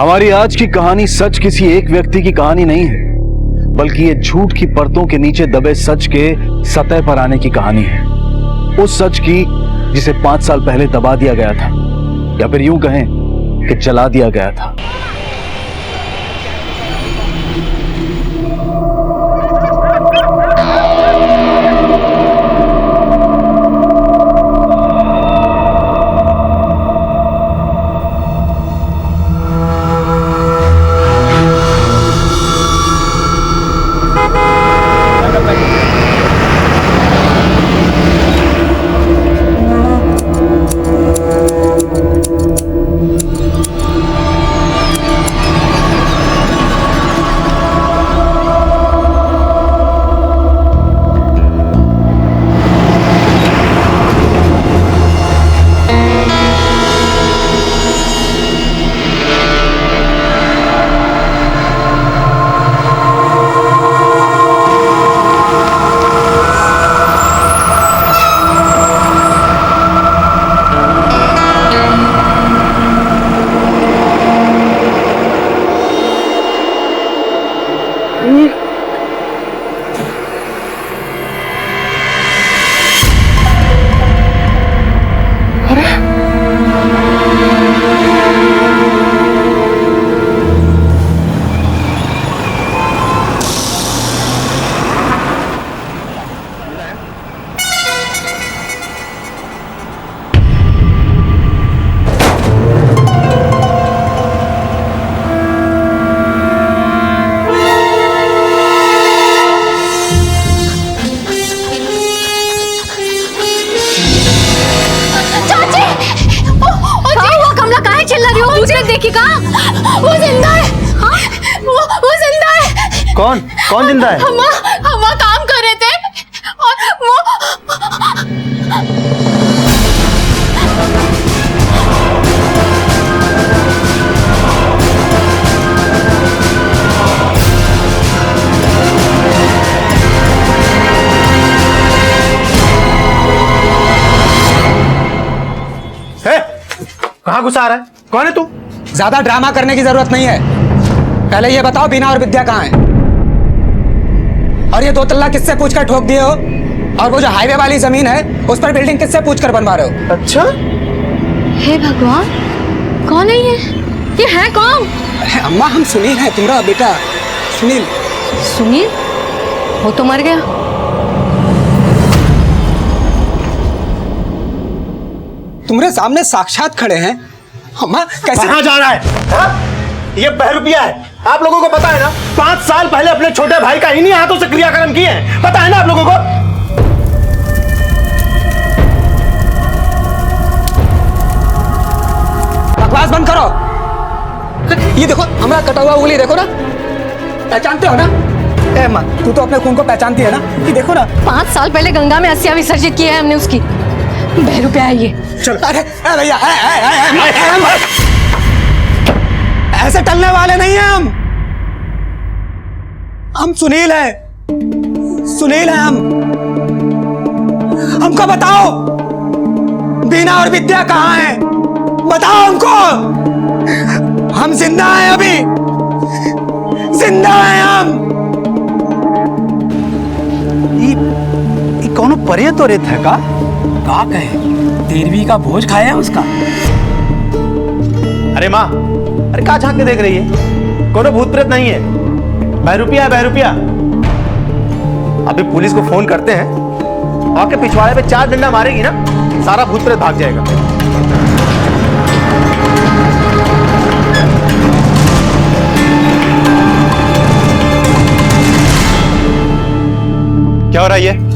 हमारी आज की कहानी सच किसी एक व्यक्ति की कहानी नहीं है, बल्कि ये झूठ की परतों के नीचे दबे सच के सतह पर आने की कहानी है। उस सच की जिसे 5 साल पहले दबा दिया गया था, या फिर यूं कहें कि जला दिया गया था। वो जिंदा है। हाँ? वो जिंदा है। कौन जिंदा है? हम काम कर रहे थे और वो कहाँ घुसा रहा है? कौन है तू? ज्यादा ड्रामा करने की जरूरत नहीं है। पहले ये बताओ बीना और विद्या कहाँ हैं? और ये 2 तल्ला किससे पूछकर ठोक दिए हो? और वो जो हाईवे वाली जमीन है उस पर बिल्डिंग किससे पूछकर बनवा रहे हो? अच्छा, हे भगवान, कौन है ये है कौन? अम्मा, हम सुनील हैं, तुम्हारा बेटा सुनील। सुनील? वो तो मर गया। तुम्हारे सामने साक्षात खड़े हैं। अम्मा कैसे? कहाँ जा रहा है? ये बहरूपिया है, आप लोगों को पता है ना? 5 साल पहले अपने छोटे भाई का इन्हीं हाथों से क्रियाक्रम किए हैं, पता है ना आप लोगों को? बकवास बंद करो। ये देखो, हमारा कटा हुआ उंगली देखो ना, पहचानते हो ना? अम्मा, तू तो अपने खून को पहचानती है ना? ये देखो ना, 5 साल पहले गंगा में अस्थियां विसर्जित किया है हमने उसकी। बहरूपिया है ये। चलो। अरे भैया, ऐसे टलने वाले नहीं हैं हम सुनील हैं। सुनील हैं हम। हमको बताओ बीना और विद्या कहाँ हैं? बताओ हमको। हम जिंदा हैं, अभी जिंदा हैं हम। ये कौन परे तो रेत है का कहे 13वीं का भोज खाया है उसका। अरे माँ, अरे कहाँ झांक के देख रही है? कोनो भूत प्रेत नहीं है, बहरूपिया है, बहरूपिया। अभी पुलिस को फोन करते हैं, आके पिछवाड़े पे 4 डंडा मारेगी ना, सारा भूत प्रेत भाग जाएगा। क्या हो रहा है ये?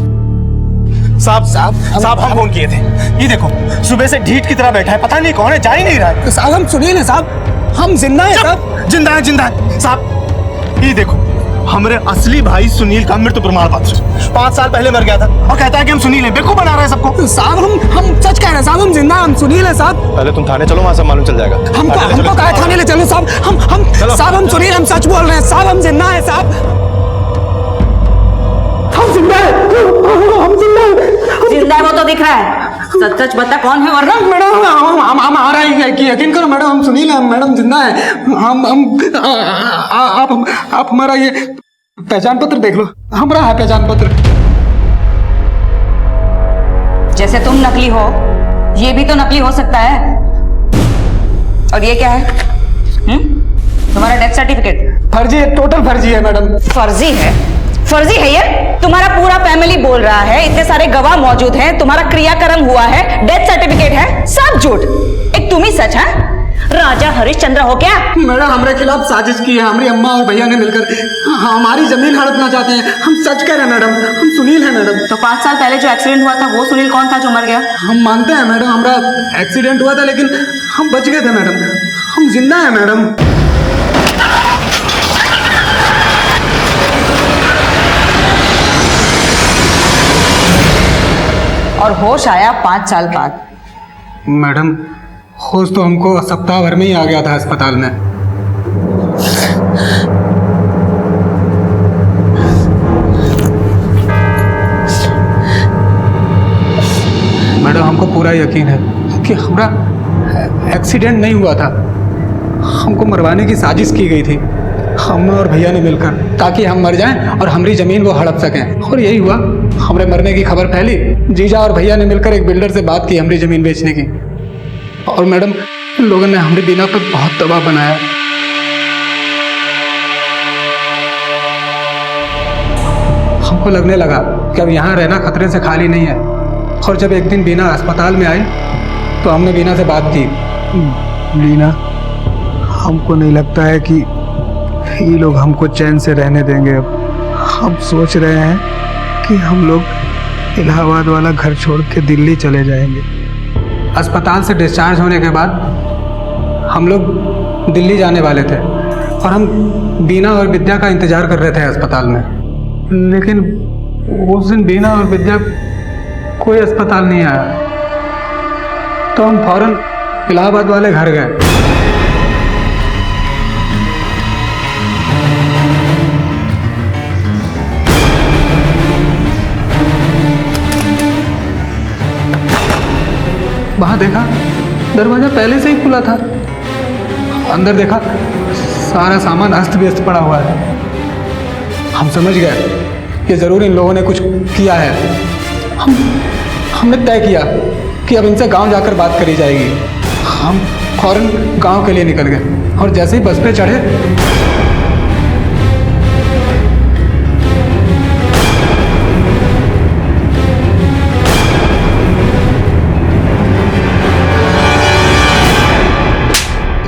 साहब हम फोन किए थे। ये देखो, सुबह से ढीठ की तरह बैठा है, पता नहीं कौन है, जा ही नहीं रहा है। साहब हम सुनील हैं साहब, हम जिंदा हैं साहब। जिंदा है साहब। ये देखो, हमारे असली भाई सुनील का मृत्यु प्रमाण पत्र 5 साल पहले मर गया था और कहता है कि हम सुनील हैं। बेवकूफ बना रहा है सबको। साहब हम सच कह रहे हैं साहब, हम जिंदा, हम सुनील हैं साहब। पहले तुम थाने चलो, वहां सब मालूम चल जाएगा। हमको कहा थाने ले चलो साहब। साहब हम सुनील, हम सच बोल रहे हैं साहब, हम जिंदा हैं साहब। हम जिंदा है, हम जिंदा है। जिंदा है वो तो दिख रहा है। सच सच बता कौन है वरना। मैडम हम हमारा ही यकीन करो मैडम, हम सुनील हैं मैडम, जिंदा है हम आप हमारा ये पहचान पत्र देख लो, हमारा है पहचान पत्र। जैसे तुम नकली हो ये भी तो नकली हो सकता है। और ये क्या है? तुम्हारा डेथ सर्टिफिकेट फर्जी है, टोटल फर्जी है मैडम। फर्जी है? फर्जी है ये? तुम्हारा पूरा फैमिली बोल रहा है, इतने सारे गवाह मौजूद हैं, तुम्हारा क्रियाक्रम हुआ है, डेथ सर्टिफिकेट है, सब झूठ, एक तुम ही सच है। राजा हरिश्चंद्र हो क्या? मैडम हमारे खिलाफ साजिश की है, हमारी अम्मा और भैया ने मिलकर हमारी जमीन हड़पना चाहते हैं। हम सच कह रहे हैं मैडम, हम सुनील हैं मैडम। तो 5 साल पहले जो एक्सीडेंट हुआ था वो सुनील कौन था जो मर गया? हम मानते हैं मैडम हमारा एक्सीडेंट हुआ था, लेकिन हम बच गए थे मैडम, हम जिंदा हैं मैडम। और होश आया 5 साल बाद। मैडम होश तो हमको सप्ताह भर में ही आ गया था अस्पताल में। मैडम हमको पूरा यकीन है कि हमारा एक्सीडेंट नहीं हुआ था, हमको मरवाने की साजिश की गई थी, हम और भैया ने मिलकर, ताकि हम मर जाएं और हमारी जमीन वो हड़प सकें। और यही हुआ, हमारे मरने की खबर फैली, जीजा और भैया ने मिलकर एक बिल्डर से बात की हमारी जमीन बेचने की। और मैडम इन लोगों ने हमारी बीना पर बहुत दबाव बनाया। हमको लगने लगा कि अब यहाँ रहना खतरे से खाली नहीं है। और जब एक दिन बीना अस्पताल में आई तो हमने बीना से बात की। बीना, हमको नहीं लगता है कि ये लोग हमको चैन से रहने देंगे। अब हम सोच रहे हैं कि हम लोग इलाहाबाद वाला घर छोड़ के दिल्ली चले जाएंगे। अस्पताल से डिस्चार्ज होने के बाद हम लोग दिल्ली जाने वाले थे और हम बीना और विद्या का इंतज़ार कर रहे थे अस्पताल में। लेकिन उस दिन बीना और विद्या कोई अस्पताल नहीं आया, तो हम फौरन इलाहाबाद वाले घर गए। वहां देखा दरवाजा पहले से ही खुला था। अंदर देखा सारा सामान अस्त व्यस्त पड़ा हुआ है। हम समझ गए कि जरूर इन लोगों ने कुछ किया है। हमने तय किया कि अब इनसे गांव जाकर बात करी जाएगी। हम फौरन गांव के लिए निकल गए और जैसे ही बस पे चढ़े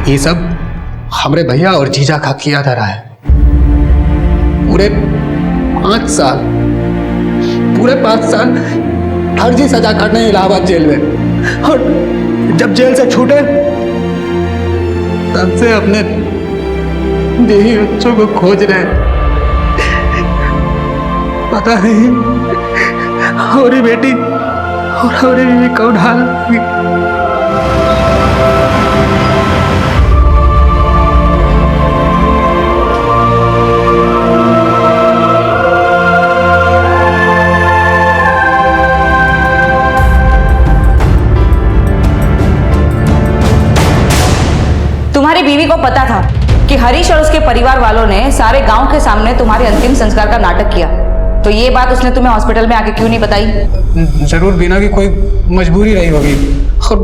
ये सब हमारे भैया और जीजा का किया धरा है। पूरे 5 साल फर्जी सजा काटने इलाहाबाद जेल में, और जब जेल से छूटे तब से अपने बीवी बच्चों को खोज रहे। पता नहीं हमारी बेटी और हमारी बीवी कौन हाल। तुम्हारी बीवी को पता था कि हरीश और उसके परिवार वालों ने सारे गांव के सामने तुम्हारे अंतिम संस्कार का नाटक किया, तो ये बात उसने तुम्हें हॉस्पिटल में आके क्यों नहीं बताई? जरूर बीना की कोई मजबूरी रही होगी, और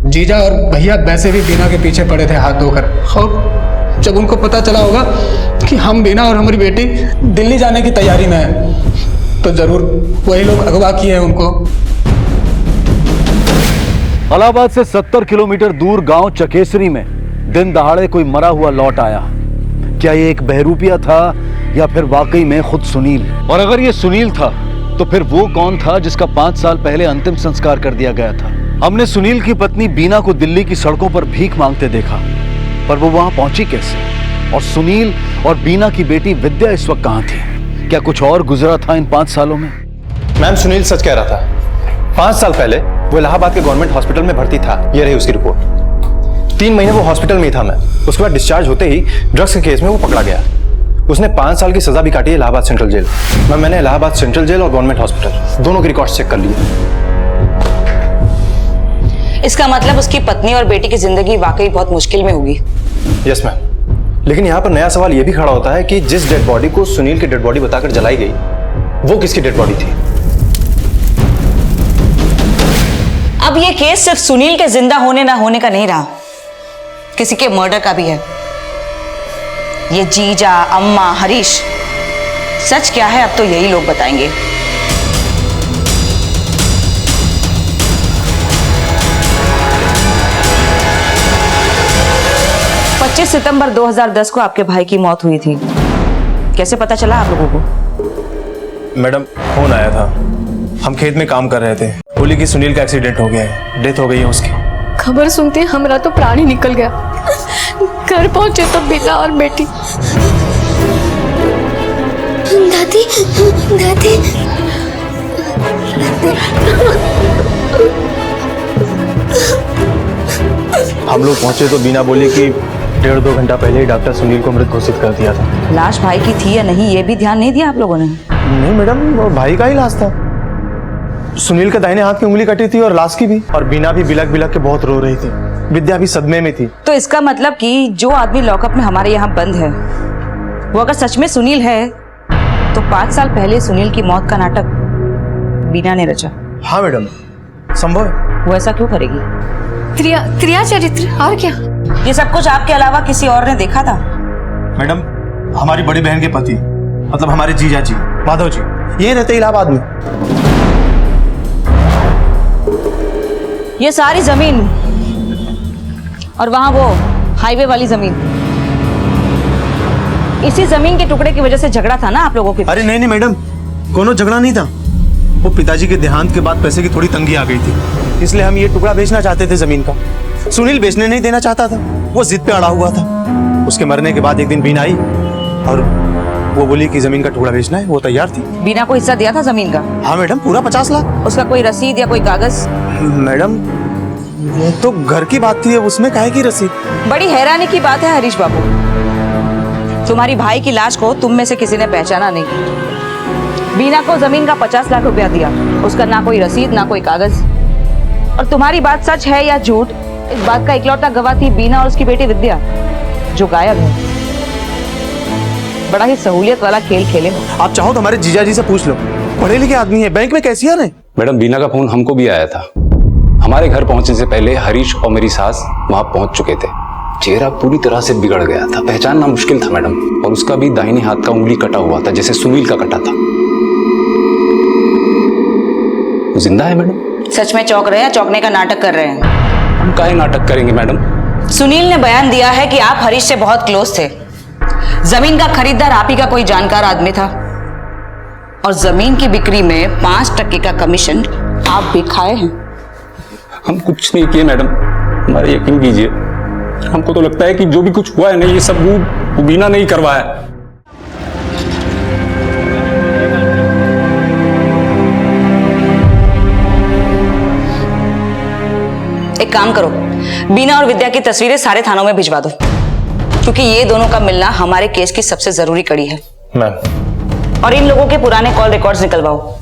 जीजा और भैया वैसे भी बीना के पीछे पड़े थे हाथ धोकर। और जब उनको पता चला होगा कि हम बीना और हमारी बेटी दिल्ली जाने की तैयारी में है, तो जरूर वही लोग अगवा किए हैं उनको। इलाहाबाद से 70 किलोमीटर दूर गांव चकेसरी में दिन दहाड़े कोई मरा हुआ लौट आया। क्या ये एक बहरूपिया था या फिर वाकई में खुद सुनील? और अगर ये सुनील था तो फिर वो कौन था जिसका 5 साल पहले अंतिम संस्कार कर दिया गया था? हमने सुनील की पत्नी बीना को दिल्ली की सड़कों पर भीख मांगते देखा, पर वो वहां पहुंची कैसे? और सुनील और बीना की बेटी विद्या इस वक्त कहां थी? क्या कुछ और गुजरा था इन 5 सालों में? मैम सुनील सच कह रहा था। 5 साल पहले वो इलाहाबाद के गवर्नमेंट हॉस्पिटल में भर्ती था, ये रही उसकी रिपोर्ट। 3 महीने वो हॉस्पिटल में ही था मैम। उसके बाद डिस्चार्ज होते ही ड्रग्स के केस में वो पकड़ा गया। उसने 5 साल की सजा भी काटी है इलाहाबाद सेंट्रल जेल। मैम मैंने इलाहाबाद सेंट्रल जेल और गवर्नमेंट हॉस्पिटल दोनों के रिकॉर्ड्स चेक कर लिए। इसका मतलब उसकी पत्नी और बेटी की जिंदगी वाकई बहुत मुश्किल में होगी। यस मैम, लेकिन यहाँ पर नया सवाल यह भी खड़ा होता है कि जिस डेड बॉडी को सुनील की डेड बॉडी बताकर जलाई गई, वो किसकी डेड बॉडी थी? अब ये केस सिर्फ सुनील के जिंदा होने ना होने का नहीं रहा, किसी के मर्डर का भी है। ये जीजा, अम्मा, हरीश, सच क्या है अब तो यही लोग बताएंगे। सितंबर 2010 को आपके भाई की मौत हुई थी, कैसे पता चला आप लोगों को? मैडम, फोन आया था, हम खेत में काम कर रहे थे, बोली कि सुनील का एक्सीडेंट हो गया है, डेथ हो गई है उसकी। खबर सुनते हमरा तो प्राण ही निकल गया। घर पहुंचे तो बिल्ला और बेटी। दादी, दादी, हम लोग पहुंचे तो बीना बोली कि 1.5-2 घंटा पहले ही डॉक्टर सुनील को मृत घोषित कर दिया था। लाश भाई की थी या नहीं ये भी ध्यान नहीं दिया आप लोगों ने? नहीं मैडम, वो भाई का ही लाश था। सुनील के दाहिने हाथ की उंगली कटी थी और लाश की भी, और बीना भी बिलक बिलक के बहुत रो रही थी। विद्या भी सदमे में थी। तो इसका मतलब कि जो आदमी लॉकअप में हमारे यहाँ बंद है वो अगर सच में सुनील है तो 5 साल पहले सुनील की मौत का नाटक बीना ने रचा। हाँ मैडम, संभव है। वो ऐसा क्यों करेगी? त्रिया चरित्र और क्या? ये सब कुछ आपके अलावा किसी और ने देखा था? मैडम, हमारी बड़ी बहन के पति, मतलब हमारे जीजा जी, माधव जी, ये रहते इलाहाबाद में। ये सारी जमीन और वहां वो हाईवे वाली जमीन, इसी जमीन के टुकड़े की वजह से झगड़ा था ना आप लोगों के? अरे नहीं मैडम, कोनो झगड़ा नहीं था। वो पिताजी के देहांत के बाद पैसे की थोड़ी तंगी आ गई थी, इसलिए हम ये टुकड़ा बेचना चाहते थे जमीन का। सुनील बेचने नहीं देना चाहता था, वो जिद पे अड़ा हुआ था। उसके मरने के बाद एक दिन बीना आई और वो बोली कि जमीन का टुकड़ा बेचना है, वो तैयार थी। बीना को हिस्सा दिया था जमीन का? हाँ मैडम, पूरा 50 लाख। उसका कोई रसीद या कोई कागज? मैडम, वो तो घर की बात थी, उसमें काहे की रसीद? बड़ी हैरानी की बात है हरीश बाबू, तुम्हारी भाई की लाश को तुम में से किसी ने पहचाना नहीं। बीना को जमीन का 50 लाख रुपया दिया, उसका ना कोई रसीद ना कोई कागज। और तुम्हारी बात सच है या झूठ, इस बात का इकलौता गवाह थी बीना और उसकी बेटी विद्या, जो गायब है। बड़ा ही सहूलियत वाला खेल खेले हो। आप चाहो तो हमारे जीजा जी से पूछ लो, पढ़े लिखे आदमी है, बैंक में कैशियर है। मैडम, बीना का फोन हमको भी आया था। हमारे घर पहुंचने से पहले हरीश और मेरी सास वहां पहुंच चुके थे। चेहरा पूरी तरह से बिगड़ गया था, पहचानना मुश्किल था मैडम, और उसका भी दाहिने हाथ का उंगली कटा हुआ था, जैसे सुनील का कटा था। वो जिंदा है मैडम? सच में चौंक रहे हैं, चौंकने का नाटक कर रहे हैं? हम काहे नाटक करेंगे मैडम? सुनील ने बयान दिया है कि आप हरीश से बहुत क्लोज थे। जमीन का खरीदार आप ही का कोई जानकार आदमी था, और जमीन की बिक्री में 5% का कमीशन आप भी खाए हैं। हम कुछ नहीं किए मैडम, हमारा यकीन कीजिए। हमको तो लगता है कि जो भी कुछ हुआ है ना, ये सब वो बीना नहीं करवाया। एक काम करो, बीना और विद्या की तस्वीरें सारे थानों में भिजवा दो, क्योंकि ये दोनों का मिलना हमारे केस की सबसे जरूरी कड़ी है। मैम, और इन लोगों के पुराने कॉल रिकॉर्ड्स निकलवाओ,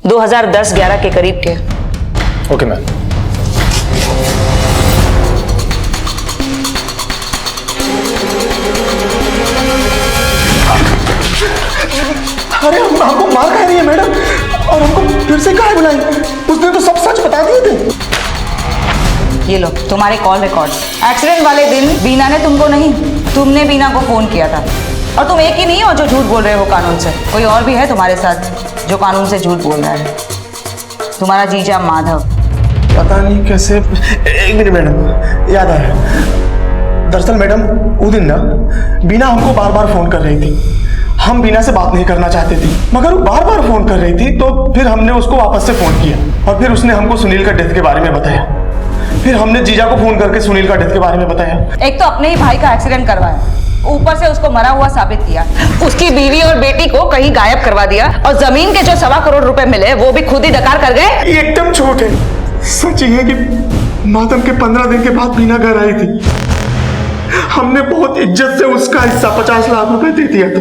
2010-11 के करीब के। Okay ma'am. अरे हमको मार खा रही है मैडम, और हमको फिर से काहे बुलाई? उसने तो सब सच बता दिए थे। ये लो तुम्हारे कॉल रिकॉर्ड्स। एक्सीडेंट वाले दिन बीना ने तुमको नहीं, तुमने बीना को फोन किया था। और तुम एक ही नहीं हो जो झूठ बोल रहे हो कानून से, कोई और भी है तुम्हारे साथ जो कानून से झूठ बोल रहा है। तुम्हारा जीजा माधव। पता नहीं कैसे। एक मिनट मैडम, याद आया। दरअसल मैडम, वो दिन ना बीना हमको बार बार फोन कर रही थी। हम बीना से बात नहीं करना चाहते थे, मगर वो बार बार फोन कर रही थी, तो फिर हमने उसको वापस से फोन किया, और फिर उसने हमको सुनील का डेथ के बारे में बताया। फिर हमने जीजा को फोन करके सुनील का डेथ के बारे में बताया। एक तो अपने ही भाई का एक्सीडेंट करवाया, ऊपर से उसको मरा हुआ साबित किया, उसकी बीवी और बेटी को कहीं गायब करवा दिया, और जमीन के जो 1.25 करोड़ रुपए मिले वो भी खुद ही डकार कर गए। ये एकदम झूठ है। सच ये है कि मातम के 15 दिन के बाद बीना घर आई थी। हमने बहुत इज्जत से उसका हिस्सा 50 लाख रुपए दे दिया था।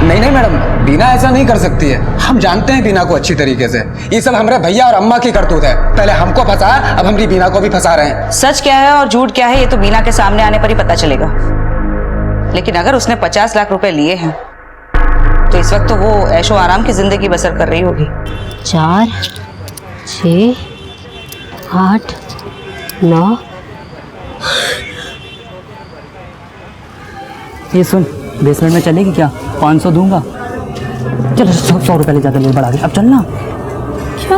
नहीं नहीं मैडम, बीना ऐसा नहीं कर सकती है। हम जानते हैं बीना को अच्छी तरीके से। ये सब हमारे भैया और अम्मा की करतूत है। पहले हमको फंसा, अब हमारी बीना को भी फंसा रहे हैं। सच क्या है और झूठ क्या है ये तो बीना के सामने आने पर ही पता चलेगा। लेकिन अगर उसने 50 लाख रुपए लिए हैं तो इस वक्त तो वो ऐशो आराम की जिंदगी बसर कर रही होगी। 4, 6, 8, 9। ये सुन, बेसमेंट में चलेगी क्या? 500 दूंगा। चल 100 रुपये ले ज़्यादा ले बढ़ा के। अब चल ना। क्या?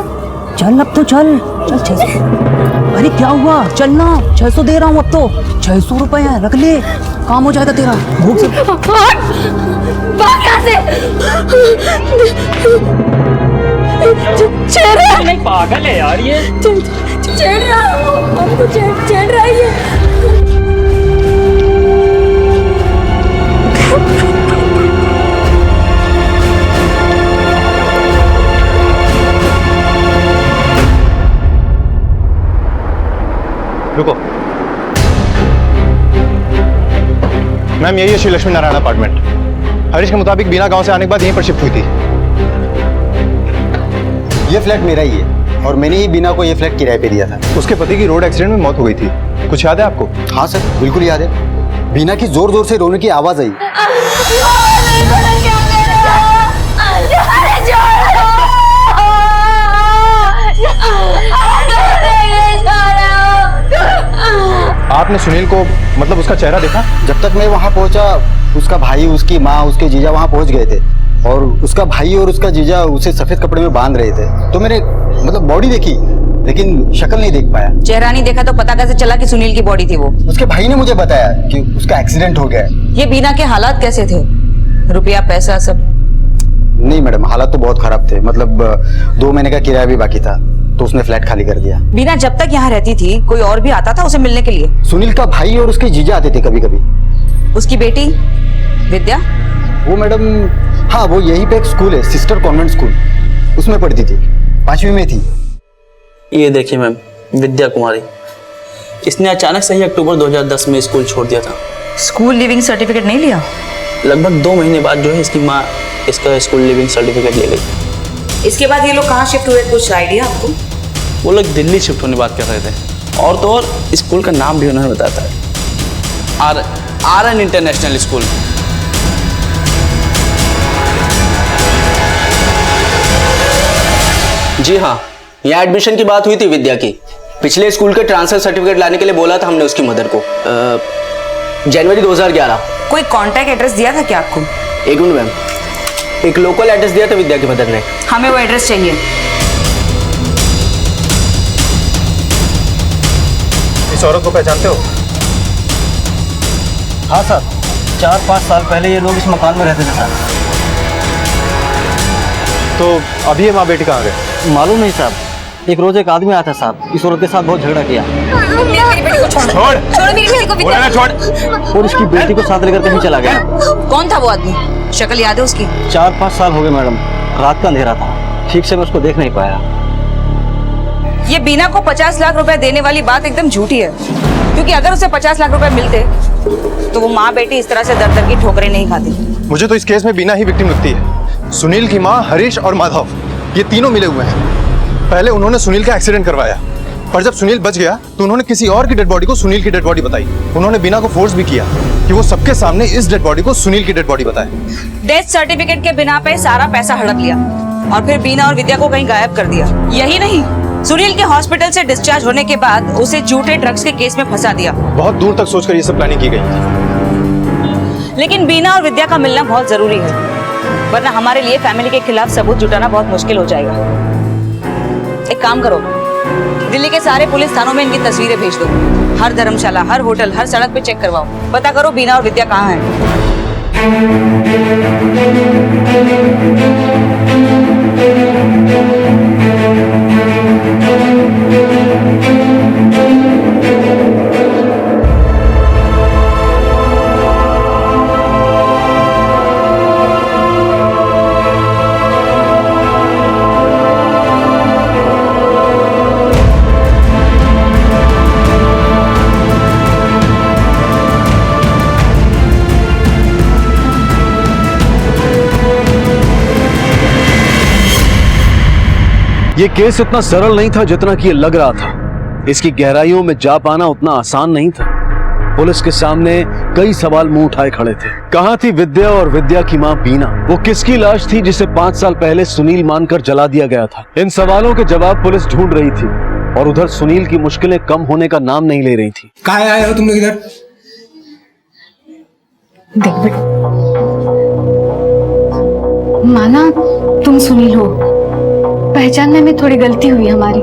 चल अब तो चल। चल 600। अरे क्या हुआ? चल ना, 600 दे रहा हूँ अब तो। 600 रुपये है, रख ले, काम हो जाएगा तेरा। भूख से नहीं पागल है यार ये। छेड़ रहा हमको, छेड़ रहा है ये। रुको मैम, यही है श्री लक्ष्मी नारायण अपार्टमेंट। हरीश के मुताबिक बीना गांव से आने के बाद यहीं पर शिफ्ट हुई थी। ये फ्लैट मेरा ही है और मैंने ही बीना को ये फ्लैट किराए पे दिया था। उसके पति की रोड एक्सीडेंट में मौत हो गई थी, कुछ याद है आपको? हाँ सर, बिल्कुल याद है। बीना की जोर जोर से रोने की आवाज आई। आपने सुनील को, मतलब उसका चेहरा देखा? जब तक मैं वहाँ पहुँचा, उसका भाई, उसकी माँ, उसके जीजा वहाँ पहुँच गए थे और उसका भाई और उसका जीजा उसे सफेद कपड़े में बांध रहे थे। तो मैंने मतलब बॉडी देखी लेकिन शक्ल नहीं देख पाया। चेहरा नहीं देखा तो पता कैसे चला कि सुनील की बॉडी थी वो? उसके भाई ने मुझे बताया कि उसका एक्सीडेंट हो गया है। ये बीना के हालात कैसे थे? रुपया पैसा सब? नहीं मैडम, हालात तो बहुत खराब थे। मतलब 2 महीने का किराया भी बाकी था तो उसने फ्लैट खाली कर दिया। बीना जब तक यहाँ रहती थी कोई और भी आता था उसे मिलने के लिए? सुनील का भाई और उसके जीजा आते थे कभी कभी। उसकी बेटी विद्या? वो मैडम, हाँ वो यहीं पे एक स्कूल है, सिस्टर कॉन्वेंट स्कूल, उसमें पढ़ती थी, 5वीं में थी। ये देखिए मैम, विद्या कुमारी। इसने अचानक से ही अक्टूबर 2010 में स्कूल छोड़ दिया था। स्कूल लिविंग सर्टिफिकेट नहीं लिया? लगभग 2 महीने बाद जो है इसकी माँ इसका स्कूल लिविंग सर्टिफिकेट ले गई। इसके बाद ये लोग कहाँ शिफ्ट हुए, कुछ आइडिया आपको? वो लोग दिल्ली शिफ्ट होने की बात कर रहे थे। और तो और स्कूल का नाम भी उन्होंने बताया था, RN इंटरनेशनल स्कूल। जी हाँ, यहाँ एडमिशन की बात हुई थी विद्या की। पिछले स्कूल के ट्रांसफर सर्टिफिकेट लाने के लिए बोला था हमने उसकी मदर को। जनवरी 2011। कोई कॉन्टैक्ट एड्रेस दिया था क्या आपको? एक मिनट मैम, एक लोकल एड्रेस दिया था विद्या की मदर ने। हमें वो एड्रेस चाहिए। इस औरत को पहचानते हो? हाँ सर, 4-5 साल पहले ये लोग इस मकान में रहते थे सर। तो अभी ये माँ बेटी कहाँ गए? मालूम नहीं साहब। एक रोज एक आदमी आता साहब, इस औरत के साथ बहुत झगड़ा किया। मेरी बेटी को छोड़। छोड़ मेरी बेटी को विद्या। छोड़। और इसकी बेटी को साथ लेकर कहीं चला गया। कौन था वो आदमी? शक्ल याद है उसकी? 4-5 साल हो गए मैडम, रात का अंधेरा था, ठीक से मैं उसको देख नहीं पाया। ये बीना को 50 लाख रुपए देने वाली बात एकदम झूठी है, क्योंकि अगर उसे 50 लाख रुपए मिलते तो वो माँ बेटी इस तरह से दर दर की ठोकरें नहीं खाती। मुझे तो इस केस में बीना ही विक्टिम लगती है। सुनील की माँ, हरीश और माधव, ये तीनों मिले हुए हैं। पहले उन्होंने सुनील का एक्सीडेंट करवाया, पर जब सुनील बच गया तो उन्होंने किसी और की डेड बॉडी को सुनील की डेड बॉडी बताई। उन्होंने बीना को फोर्स भी किया कि वो सबके सामने इस डेड बॉडी को सुनील की डेड बॉडी बताए। डेथ सर्टिफिकेट के बिना पे सारा पैसा हड़प लिया और फिर बीना और विद्या को कहीं गायब कर दिया। यही नहीं, सुनील के हॉस्पिटल से डिस्चार्ज होने के बाद उसे झूठे ड्रग्स के केस में फंसा दिया। बहुत दूर तक सोचकर ये सब प्लानिंग की गई। लेकिन बीना और विद्या का मिलना बहुत जरूरी है, वरना हमारे लिए फैमिली के खिलाफ सबूत जुटाना बहुत मुश्किल हो जाएगा। एक काम करो, दिल्ली के सारे पुलिस थानों में इनकी तस्वीरें भेज दो। हर धर्मशाला, हर होटल, हर सड़क पे चेक करवाओ, पता करो बीना और विद्या कहाँ हैं। ये केस इतना सरल नहीं था जितना कि ये लग रहा था। इसकी गहराइयों में जा पाना उतना आसान नहीं था। पुलिस के सामने कई सवाल मुंह उठाए खड़े थे। कहां थी विद्या और विद्या की मां बीना? वो किसकी लाश थी जिसे 5 साल पहले सुनील मानकर जला दिया गया था? इन सवालों के जवाब पुलिस ढूंढ रही थी और उधर सुनील की मुश्किलें कम होने का नाम नहीं ले रही थी। कहाँ आए हो तुम लोग इधर? देख बेटा, माना तुम सुनील हो, पहचानने में थोड़ी गलती हुई हमारी।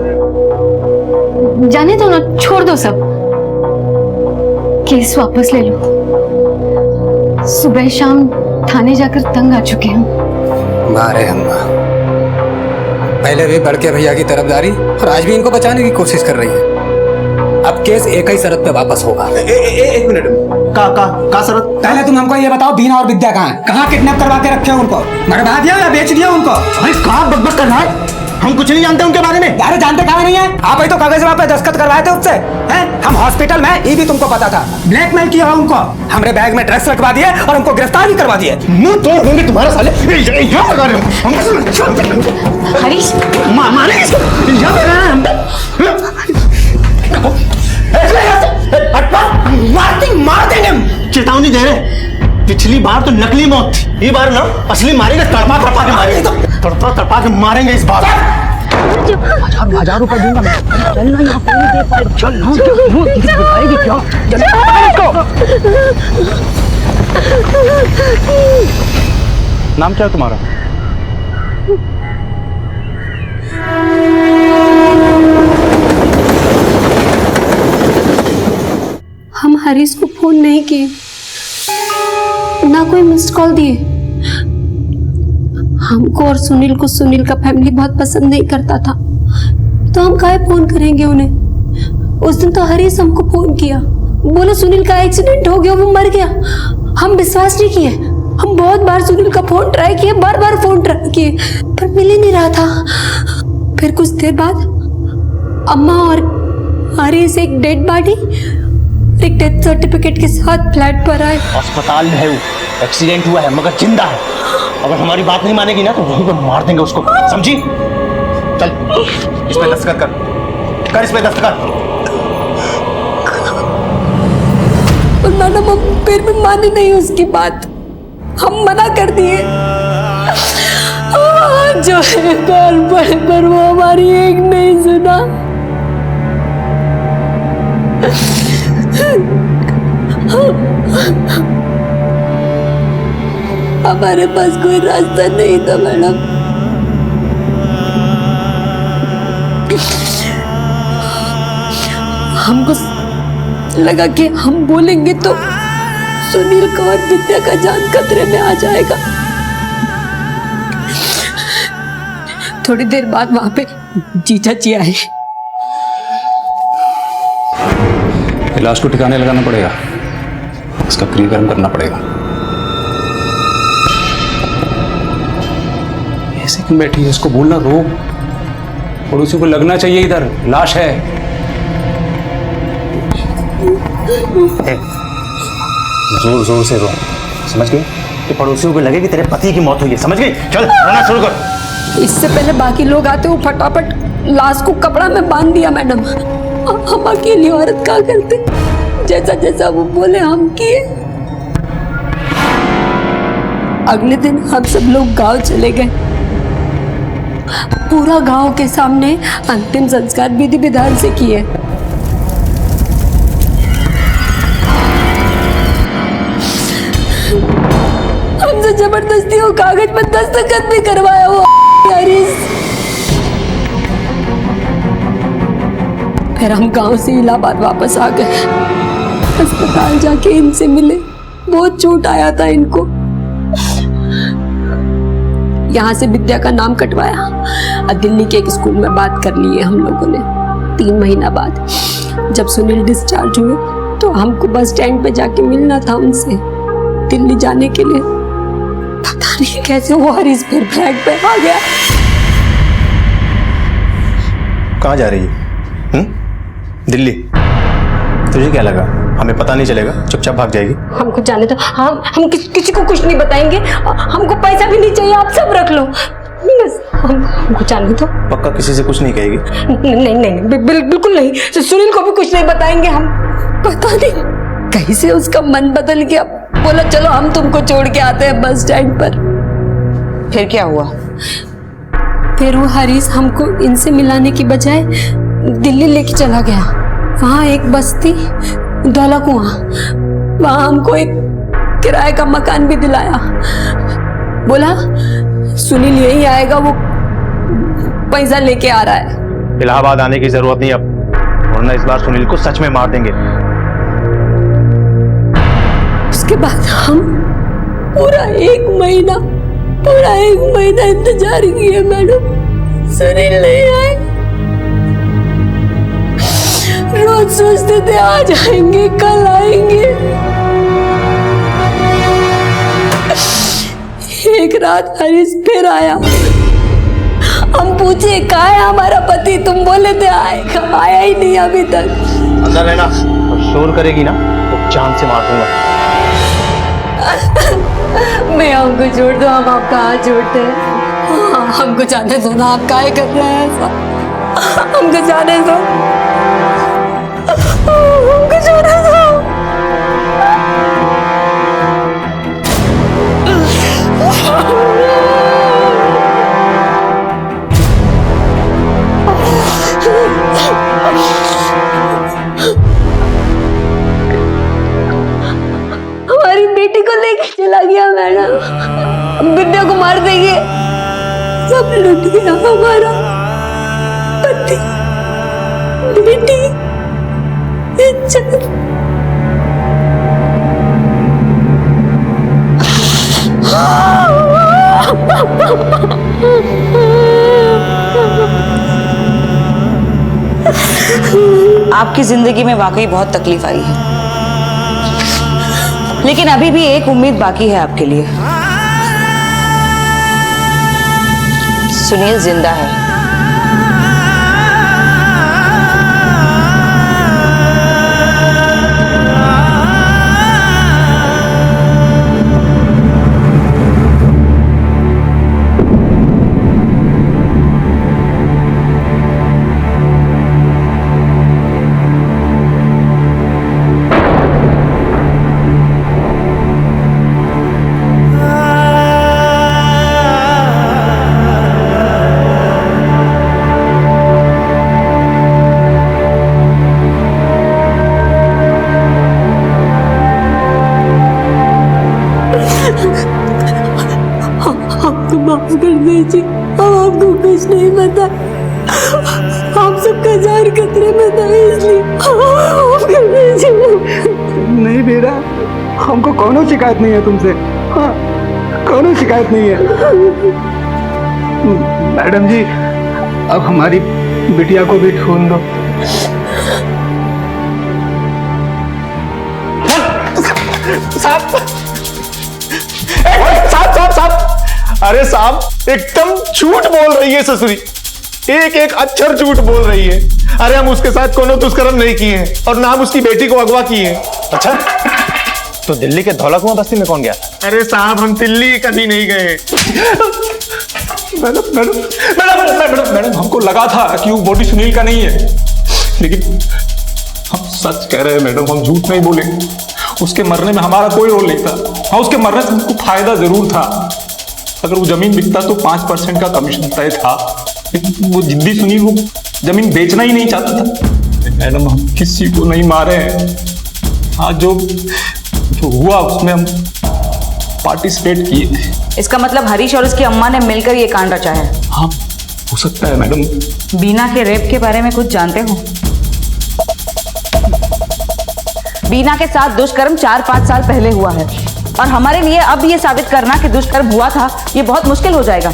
जाने दो ना, छोड़ दो सब, केस वापस ले लो। सुबह शाम थाने जाकर तंग आ चुके हैं। मारे अम्मा, पहले भी बड़के भैया की तरफदारी और आज भी इनको बचाने की कोशिश कर रही है। अब केस एक ही शर्त पे वापस होगा। एक मिनट, का शरत? पहले तुम हमको ये बताओ, बीना और विद्या कहाँ है? कहाँ किडनैप करवा के रखे हो उनको? मरवा दिया या बेच दिया उनको? भाई कहाँ बकबक कर रहा है? हम कुछ नहीं जानते उनके बारे में। अरे जानते कहाँ नहीं है? आप ही तो कागज पे दस्तखत करवाए थे उससे, हैं? हम हॉस्पिटल में, ये भी तुमको पता था। ब्लैकमेल किया उनको, हमरे बैग में ड्रग्स रखवा दिए और हमको गिरफ्तार भी करवा दिए। मुंह तोड़ दूंगी तुम्हारा साले। यहाँ लगा रहे हो हरीश, मारेंगे इसको। यहाँ पे रहे हम। मार देंगे हम। चेतावनी दे रहे। पिछली बार तो नकली मौत थी, ये बार ना असली मारेंगे। तड़पा तड़पा के मारेंगे, तड़पा तड़पा के मारेंगे इस बार। 1000 रुपए दूंगा मैं। चल ना, यहाँ पे नहीं दे पाए। चल ना, वो दिखाएगी क्या? नाम क्या है तुम्हारा? हम हरीश को फोन नहीं किए, ना कोई मिस्ड कॉल दिए। हमको और सुनील को सुनील का फैमिली बहुत पसंद नहीं करता था, तो हम काहे फोन करेंगे उन्हें। उस दिन तो हरीश हमको फोन किया, बोले सुनील का एक्सीडेंट हो गया, वो मर गया। हम विश्वास नहीं किए। हम बहुत बार सुनील का फोन ट्राई किए, बार बार फोन ट्राई किए, पर मिल ही नहीं रहा था। फिर कुछ देर बाद अम्मा और हरीश एक डेड बॉडी, एक डेथ सर्टिफिकेट के साथ फ्लैट पर आए। अस्पताल में है वो, एक्सीडेंट हुआ है मगर जिंदा है। अगर हमारी बात नहीं मानेगी ना तो वहीं पर मार देंगे उसको, समझी? चल इस पे दस्तखत कर, इस पे दस्तखत। और मैडम हम फिर भी माने नहीं उसकी बात, हम मना कर दिए। जो है कॉल पर वो हमारी एक नहीं सुना। हमारे पास कोई रास्ता नहीं था मैडम। हमको लगा कि हम बोलेंगे तो सुनील का और विद्या का जान खतरे में आ जाएगा। थोड़ी देर बाद वहां पे जीजा जी आए। लाश को ठिकाने लगाना पड़ेगा, इसका क्रियाकर्म करना पड़ेगा। ऐसे क्यों बैठी है? इसको बोलना रो, पड़ोसियों को लगना चाहिए इधर लाश है। जोर जोर से रो, समझ गई? कि पड़ोसियों को लगे कि तेरे पति की मौत हुई है, समझ गई? चल रोना शुरू कर। इससे पहले बाकी लोग आते, वो फटाफट लाश को कपड़ा में बांध दिया मैडम। हम अकेली औरत क्या करते? जैसा जैसा वो बोले हम किए। अगले दिन हम सब लोग गांव चले गए। पूरा गांव के सामने अंतिम संस्कार विधि विधान से किए। हमसे जबरदस्ती वो कागज पर दस्तखत भी करवाया हुआ हरीश। फिर हम गांव से इलाहाबाद वापस आ गए। अस्पताल जाके इनसे मिले, बहुत चोट आया था इनको। यहाँ से विद्या का नाम कटवाया और दिल्ली के एक स्कूल में बात कर ली है हम लोगों ने। 3 महीना बाद जब सुनील डिस्चार्ज हुए तो हमको बस स्टैंड पे जाके मिलना था उनसे दिल्ली जाने के लिए। पता नहीं कैसे वो हरीश फिर फ्लैट पे आ गया। कहाँ जा रही है? दिल्ली? तुझे क्या लगा हमें पता नहीं चलेगा, चुपचाप भाग जाएगी? हमको जाने दो, हम किसी को कुछ नहीं बताएंगे। हमको पैसा भी नहीं चाहिए, आप सब रख लो बस। हमको जाने दो। पक्का किसी से कुछ नहीं कहेगी? नहीं नहीं बिल्कुल नहीं। सुनील को भी कुछ नहीं बताएंगे हम। पता नहीं कैसे उसका मन बदल गया, बोला चलो हम तुमको छोड़ के आते हैं बस स्टैंड पर। फिर क्या हुआ? फिर वो हरीश हमको इनसे मिलाने की बजाय दिल्ली लेके चला गया। वहाँ एक बस्ती दौला कुआं, वहाँ हमको एक किराए का मकान भी दिलाया। बोला सुनील यही आएगा, वो पैसा लेके आ रहा है। इलाहाबाद आने की जरूरत नहीं अब, वरना इस बार सुनील को सच में मार देंगे। उसके बाद हम पूरा एक महीना इंतजार किए मैडम, सुनील नहीं आए। रोज सोचते थे आज आएंगे कल आएंगे। एक रात हरीश फिर आया। हम पूछे कहाँ है हमारा पति, तुम बोले थे आएगा, आया ही नहीं अभी तक। अंदर रहना, और शोर करेगी ना तो जान से मार दूंगा। मैं हमको छोड़ दो, हम आपका हाथ जोड़ते हैं। हमको जाने दो ना, आप काहे कर रहे हैं ऐसा? हमको जाने दो, हमको छोड़ दो। हमारी बेटी को लेके चला गया मैडम, विद्या को मार देंगे। सब लुट गया हमारा पति, बेटी, इज्जत। आपकी जिंदगी में वाकई बहुत तकलीफ आई है, लेकिन अभी भी एक उम्मीद बाकी है आपके लिए। सुनील जिंदा है। माफ कर दीजिए, हम आपको कुछ नहीं पता, आप सबका जार खतरे में था इसलिए माफ कर दीजिए। नहीं बेरा, हमको कोनो शिकायत नहीं है तुमसे। हाँ, कोनो शिकायत नहीं है। मैडम जी, अब हमारी बिटिया को भी ढूंढ दो। साहब, अरे साहब एकदम झूठ बोल रही है ससुरी, एक एक अक्षर झूठ बोल रही है। अरे हम उसके साथ कोनो दुष्कर्म नहीं किए हैं और ना हम उसकी बेटी को अगवा किए हैं। अच्छा, तो दिल्ली के धौला कुआं बस्ती में कौन गया? अरे साहब हम दिल्ली कभी नहीं गए। Madam madam madam madam madam हमको लगा था कि वो बॉडी सुनील का नहीं है, लेकिन हम सच कह रहे हैं मैडम, हम झूठ नहीं बोले। उसके मरने में हमारा कोई रोल नहीं था। हाँ, उसके मरने से हमको फायदा जरूर था। अगर वो जमीन बिकता तो 5% का कमीशन तय था, लेकिन वो जिद्दी सुनील वो जमीन बेचना ही नहीं चाहता था। मैडम हम किसी को नहीं मारे हैं। हाँ, जो हुआ उसमें हम पार्टिसिपेट किए थे। इसका मतलब हरीश और उसकी अम्मा ने मिलकर ये कांड रचा है। हाँ, हो सकता है मैडम। बीना के रेप के बारे में कुछ जानते हो? बीना के साथ दुष्कर्म 4-5 साल पहले हुआ है, और हमारे लिए अब ये साबित करना कि दुष्कर्म हुआ था ये बहुत मुश्किल हो जाएगा।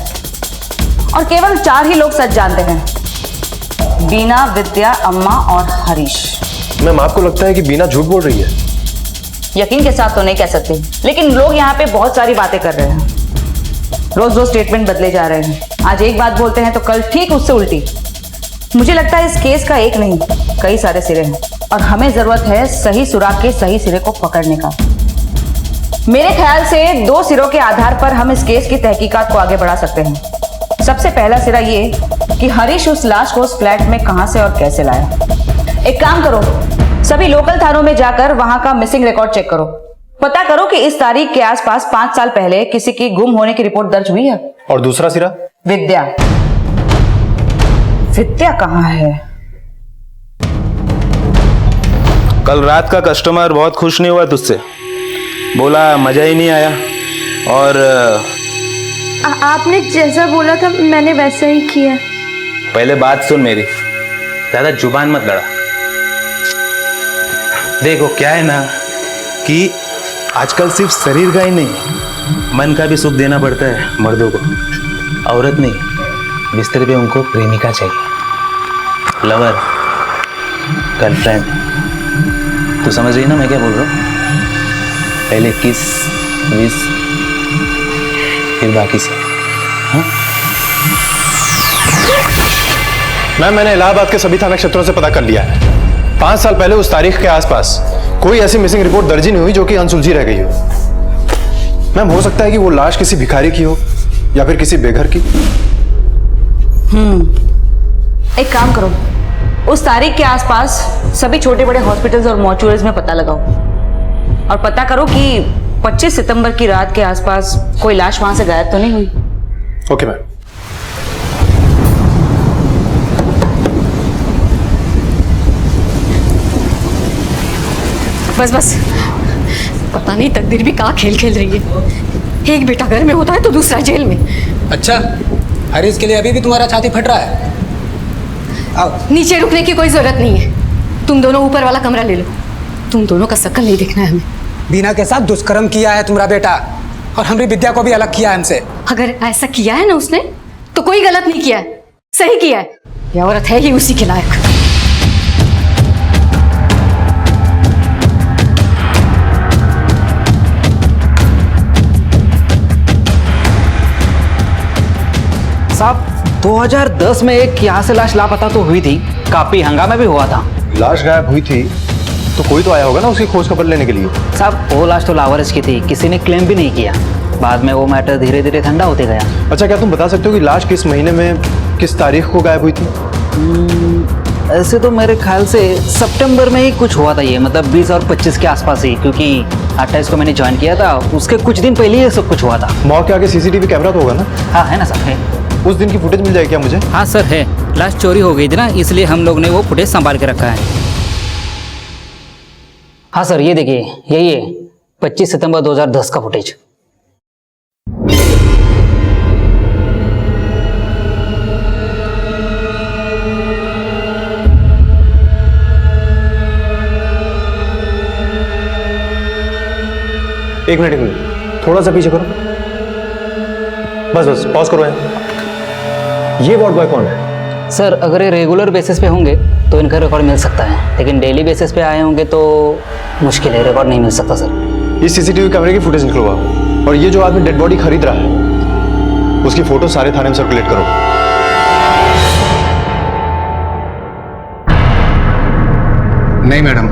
और केवल 4 ही लोग सच जानते हैं, बीना, विद्या, अम्मा और हरीश। मैम, आपको लगता है कि बीना झूठ बोल रही है? यकीन के साथ तो नहीं कह सकते, लेकिन लोग यहाँ पे बहुत सारी बातें कर रहे हैं। रोज रोज स्टेटमेंट बदले जा रहे हैं। आज एक बात बोलते हैं तो कल ठीक उससे उल्टी। मुझे लगता है इस केस का एक नहीं कई सारे सिरे हैं, और हमें जरूरत है सही सुराग के सही सिरे को पकड़ने का। मेरे ख्याल से 2 सिरों के आधार पर हम इस केस की तहकीकात को आगे बढ़ा सकते हैं। सबसे पहला सिरा ये कि हरीश उस लाश को उस फ्लैट में कहां से और कैसे लाया। एक काम करो, सभी लोकल थानों में जाकर वहां का मिसिंग रिकॉर्ड चेक करो। पता करो कि इस तारीख के आसपास 5 साल पहले किसी की गुम होने की रिपोर्ट दर्ज हुई है। और दूसरा सिरा? विद्या। विद्या कहाँ है? कल रात का कस्टमर बहुत खुश नहीं हुआ तुझसे, बोला मजा ही नहीं आया। और आपने जैसा बोला था मैंने वैसा ही किया। पहले बात सुन मेरी, ज्यादा जुबान मत लड़ा। देखो क्या है ना कि आजकल सिर्फ शरीर का ही नहीं मन का भी सुख देना पड़ता है मर्दों को। औरत नहीं, बिस्तर पे उनको प्रेमिका चाहिए, लवर, गर्लफ्रेंड। तू समझ रही ना मैं क्या बोल रहा हूँ? पहले किस विस फिर बाकी से। हाँ? मैम, मैंने इलाहाबाद के सभी थाना क्षेत्रों से पता कर लिया है। 5 साल पहले उस तारीख के आसपास कोई ऐसी मिसिंग रिपोर्ट दर्ज ही नहीं हुई जो कि अनसुलझी रह गई हो। मैम, हो सकता है कि वो लाश किसी भिखारी की हो या फिर किसी बेघर की। एक काम करो, उस तारीख के आसपास सभी छोटे बड़े हॉस्पिटल्स और मॉर्चुरीज में पता लगाओ और पता करो कि 25 सितंबर की रात के आसपास कोई लाश वहां से गायब तो नहीं हुई। Okay ma'am. बस पता नहीं तकदीर भी कहाँ खेल खेल रही है। एक बेटा घर में होता है तो दूसरा जेल में। अच्छा, हरीश के लिए अभी भी तुम्हारा छाती फट रहा है? आओ। नीचे रुकने की कोई जरूरत नहीं है, तुम दोनों ऊपर वाला कमरा ले लो। तुम दोनों का शक्ल नहीं देखना है हमें। बीना के साथ दुष्कर्म किया है तुम्हारा बेटा और हमारी विद्या को भी अलग किया है हमसे। अगर ऐसा किया है ना उसने तो कोई गलत नहीं किया है, सही किया है। ये औरत है ही उसी के लायक। साहब 2010 में एक यहाँ से लाश लापता तो हुई थी, काफी हंगामा भी हुआ था। लाश गायब हुई थी तो कोई तो आया होगा ना उसकी खोज खबर लेने के लिए। साहब वो लाश तो लावारिस की थी, किसी ने क्लेम भी नहीं किया। बाद में वो मैटर धीरे धीरे ठंडा होते गया। अच्छा, क्या तुम बता सकते हो कि लाश किस महीने में किस तारीख को गायब हुई थी? ऐसे तो मेरे ख्याल से सितंबर में ही कुछ हुआ था ये, मतलब 20 और 25 के आसपास ही, क्योंकि 28 को मैंने ज्वाइन किया था, उसके कुछ दिन पहले ये सब कुछ हुआ था। मौके आगे सीसीटीवी कैमरा तो होगा ना? हाँ है ना साहब, है। उस दिन की फुटेज मिल जाएगी क्या मुझे? हाँ सर है, लाश चोरी हो गई थी ना, इसलिए हम लोग ने वो फुटेज संभाल के रखा है। हाँ सर, ये देखिए, यही है 25 सितंबर 2010 का फुटेज। एक मिनट, थोड़ा सा पीछे करो। बस पॉज करो यहाँ। ये वार्ड बॉय कौन है? सर, अगर ये रेगुलर बेसिस पे होंगे तो इनका रिकॉर्ड मिल सकता है, लेकिन डेली बेसिस पे आए होंगे तो मुश्किल है, रिकॉर्ड नहीं मिल सकता सर। इस सीसीटीवी कैमरे की फुटेज निकलवाओ और ये जो आदमी डेड बॉडी खरीद रहा है उसकी फोटो सारे थाने में सर्कुलेट करो। नहीं मैडम,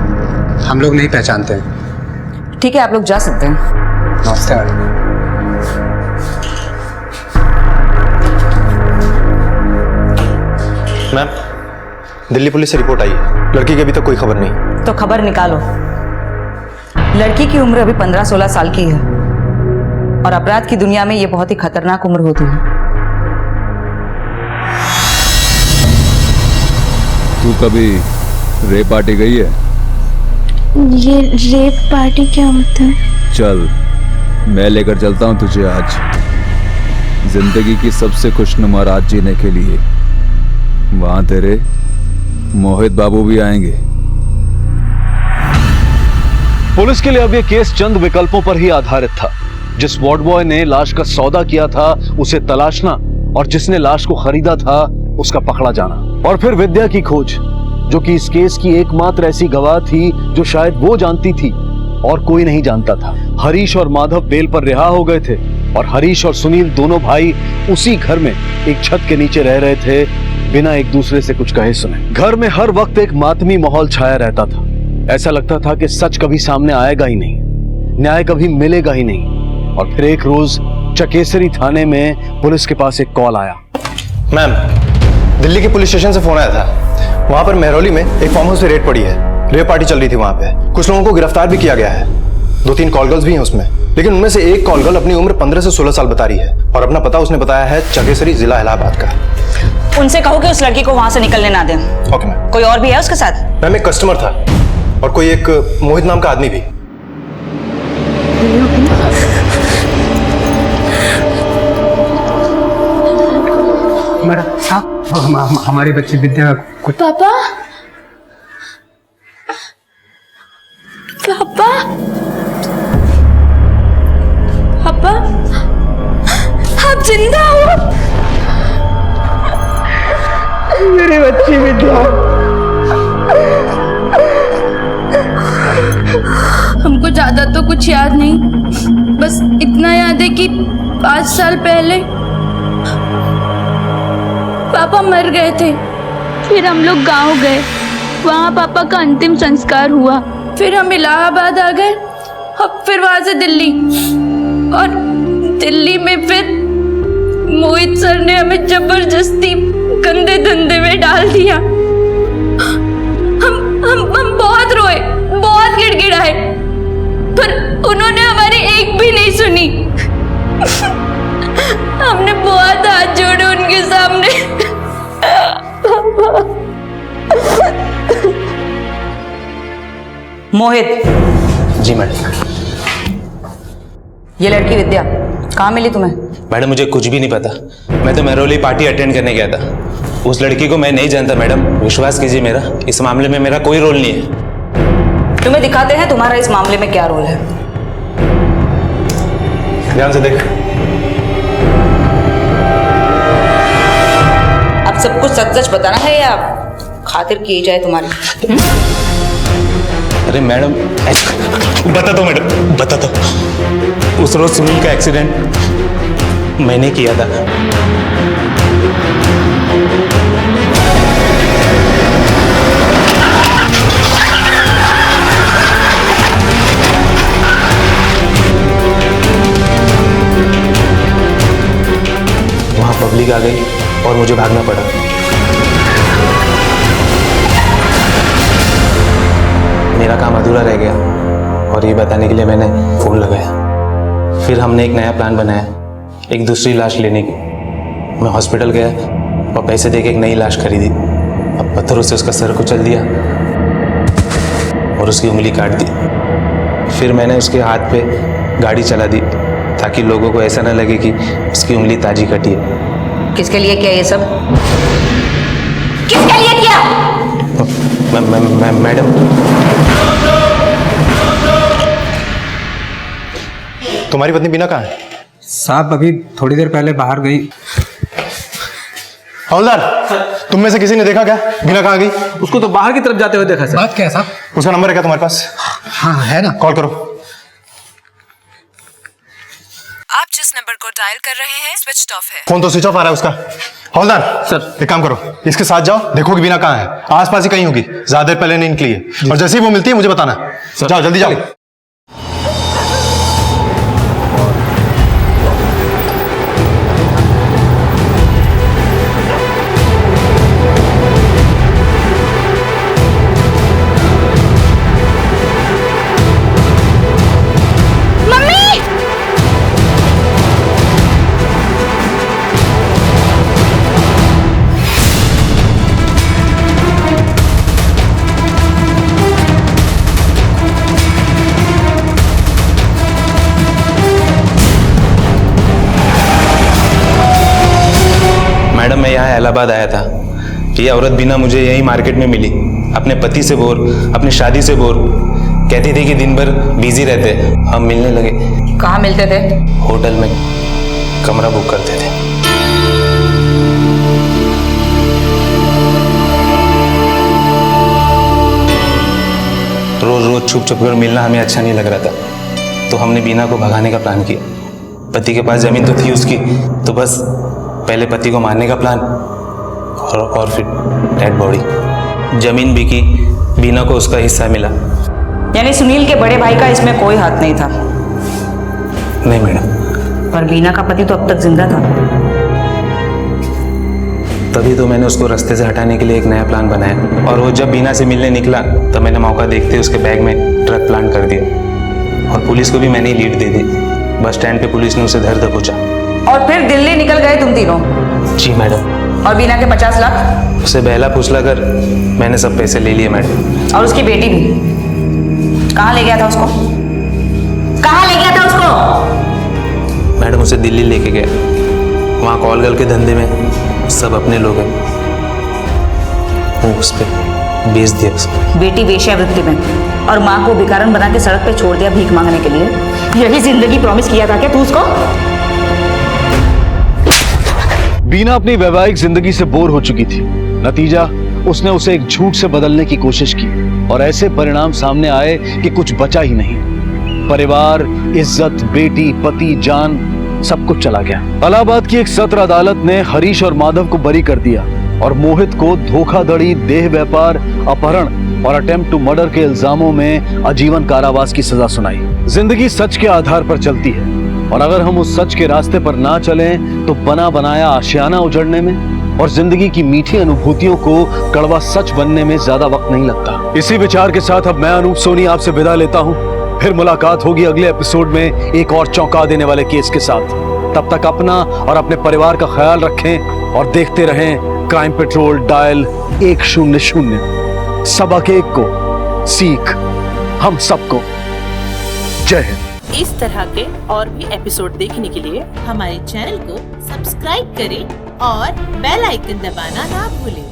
हम लोग नहीं पहचानते हैं। ठीक है, आप लोग जा सकते हैं। नमस्ते मैडम। मैम, दिल्ली पुलिस से रिपोर्ट आई है, लड़की की अभी तक कोई खबर नहीं। तो खबर निकालो। लड़की की उम्र अभी 15-16 साल की है और अपराध की दुनिया में ये बहुत ही खतरनाक उम्र होती है। तू कभी रेप पार्टी गई है? ये रेप पार्टी क्या होता है? चल, मैं लेकर चलता हूँ तुझे आज जिंदगी की सबसे खुशनुमा रात जीने के लिए। वहां तेरे मोहित बाबू भी आएंगे। पुलिस के लिए अब यह केस चंद विकल्पों पर ही आधारित था। जिस वार्ड बॉय ने लाश का सौदा किया था उसे तलाशना और जिसने लाश को खरीदा था उसका पकड़ा जाना, और फिर विद्या की खोज, जो कि इस केस की एकमात्र ऐसी गवाह थी जो शायद वो जानती थी और कोई नहीं जानता था। हरीश और माधव बेल पर रिहा हो गए थे और हरीश और सुनील दोनों भाई उसी घर में एक छत के नीचे रह रहे थे, बिना एक दूसरे से कुछ कहे सुने। घर में हर वक्त एक मातमी माहौल छाया रहता था। ऐसा लगता था कि सच कभी सामने आएगा ही नहीं, न्याय कभी मिलेगा ही नहीं। और फिर एक रोज चकेसरी थाने में पुलिस के पास एक कॉल आया। मैम, दिल्ली के पुलिस स्टेशन से फोन आया था। वहां पर मेहरौली में एक फार्म हाउस पे रेड पड़ी है। रेप पार्टी चल रही थी वहां पे। कुछ लोगों को गिरफ्तार भी किया गया है। 2-3 कॉल गर्ल्स भी हैं उसमें, लेकिन उनमें से एक कॉल गर्ल अपनी उम्र 15 से 16 साल बता रही है और अपना पता उसने बताया है चकेसरी, जिला इलाहाबाद का। उनसे कहो कि उस लड़की को वहां से निकलने ना दें। Okay ma'am. कोई और भी है उसके साथ? मैम, एक कस्टमर था और कोई एक मोहित नाम का आदमी भी। हमारी बच्ची विद्या कुछ। पापा पापा पापा, आप जिंदा हो? मेरी बच्ची विद्या। हमको ज्यादा तो कुछ याद नहीं, बस इतना याद है कि 5 साल पहले पापा मर गए थे। फिर हम लोग गांव गए, वहाँ पापा का अंतिम संस्कार हुआ। फिर हम इलाहाबाद आ गए और फिर वहाँ से दिल्ली, और दिल्ली में फिर मोहित सर ने हमें जबरदस्ती गंदे धंधे में डाल दिया। हम बहुत रोए, बहुत गिड़गिड़ाए, पर उन्होंने हमारी एक भी नहीं सुनी। हमने बहुत हाथ जोड़े उनके सामने। मोहित। जी मैडम। ये लड़की विद्या कहाँ मिली तुम्हें? मैडम, मुझे कुछ भी नहीं पता। मैं तो मेहरौली पार्टी अटेंड करने गया था। उस लड़की को मैं नहीं जानता मैडम, विश्वास कीजिए मेरा, इस मामले में मेरा कोई रोल नहीं है। तुम्हें दिखाते हैं तुम्हारा इस मामले में क्या रोल है। ध्यान से देख। अब सब कुछ सच सच बताना है या खातिर की जाए तुम्हारी? अरे मैडम, बता दो मैडम, बता दो। उस रोज सुनील का एक्सीडेंट मैंने किया था। वहां पब्लिक आ गई और मुझे भागना पड़ा। मेरा काम अधूरा रह गया और ये बताने के लिए मैंने फोन लगाया। फिर हमने एक नया प्लान बनाया, एक दूसरी लाश लेने की। मैं हॉस्पिटल गया और पैसे देके एक नई लाश खरीदी। अब पत्थरों से उसका सर कुचल दिया और उसकी उंगली काट दी। फिर मैंने उसके हाथ पे गाड़ी चला दी ताकि लोगों को ऐसा ना लगे कि उसकी उंगली ताजी कटी है। किसके लिए किया ये सब? किसके लिए किया? मैडम, तुम्हारी पत्नी बीना कहाँ है? साहब, अभी थोड़ी देर पहले बाहर गई। हवलदार, तुम में से किसी ने देखा क्या बीना कहाँ गई? उसको तो बाहर की तरफ जाते हुए देखा सर। बात क्या है साहब? उसका नंबर है क्या तुम्हारे पास? हाँ है ना। कॉल करो। आप जिस नंबर को डायल कर रहे हैं स्विच ऑफ है। फोन तो स्विच ऑफ आ रहा है उसका। हवलदार सर, एक काम करो, इसके साथ जाओ, देखो कि बीना कहाँ है। आसपास ही कहीं होगी, ज्यादा देर पहले नहीं निकली है। और जैसे ही वो मिलती है मुझे बताना। जाओ जल्दी जाओ। मैडम, मैं यहाँ इलाहाबाद आया था। ये औरत बीना मुझे यही मार्केट में मिली, अपने पति से बोर, अपनी शादी से बोर। कहती थी कि दिन भर बिजी रहते। हम मिलने लगे। कहाँ मिलते थे? होटल में कमरा बुक करते थे। रोज रोज छुप छुप कर मिलना हमें अच्छा नहीं लग रहा था, तो हमने बीना को भगाने का प्लान किया। पति के पास जमीन तो थी उसकी, तो बस पहले पति को मारने का प्लान और फिर डेड बॉडी। जमीन बिकी, बीना को उसका हिस्सा मिला। यानी सुनील के बड़े भाई का इसमें कोई हाथ नहीं था? नहीं मैडम। पर बीना का पति तो अब तक जिंदा था। तभी तो मैंने उसको रास्ते से हटाने के लिए एक नया प्लान बनाया, और वो जब बीना से मिलने निकला तब मैंने मौका देखते उसके बैग में ट्रक प्लांट कर दिया, और पुलिस को भी मैंने ही लीड दे दी। बस स्टैंड पे पुलिस ने उसे धर दबोचा। और फिर दिल्ली निकल गए तुम तीनों? जी मैडम। और बीना के 50 लाख? उसे बहला फुसला कर मैंने सब पैसे ले लिए मैडम। और उसकी बेटी भी? कहाँ ले गया था उसको? कहाँ ले गया था उसको? मैडम उसे दिल्ली लेके गया, वहाँ कॉल गर्ल के धंधे में सब अपने लोग हैं, वो उस पर बेच दिया उसको। बेटी वेश्यावृत्ति में और माँ को भिखारन बना के सड़क पे छोड़ दिया भीख मांगने के लिए। यही जिंदगी प्रॉमिस किया था क्या तू उसको? बीना अपनी वैवाहिक जिंदगी से बोर हो चुकी थी। नतीजा, उसने उसे एक झूठ से बदलने की कोशिश की और ऐसे परिणाम सामने आए कि कुछ बचा ही नहीं। परिवार, इज्जत, बेटी, पति, जान, सब कुछ चला गया। इलाहाबाद की एक सत्र अदालत ने हरीश और माधव को बरी कर दिया और मोहित को धोखाधड़ी, देह व्यापार, अपहरण और अटेम्प्ट टू मर्डर के इल्जामों में आजीवन कारावास की सजा सुनाई। जिंदगी सच के आधार पर चलती है और अगर हम उस सच के रास्ते पर ना चलें तो बना बनाया आशियाना उजड़ने में और जिंदगी की मीठी अनुभूतियों को कड़वा सच बनने में ज्यादा वक्त नहीं लगता। इसी विचार के साथ अब मैं अनूप सोनी आपसे विदा लेता हूँ। फिर मुलाकात होगी अगले एपिसोड में एक और चौंका देने वाले केस के साथ। तब तक अपना और अपने परिवार का ख्याल रखें और देखते रहें क्राइम पेट्रोल डायल 100। सबक एक को सीख हम सबको। जय हिंद। इस तरह के और भी एपिसोड देखने के लिए हमारे चैनल को सब्सक्राइब करें और बेल आइकन दबाना ना भूलें।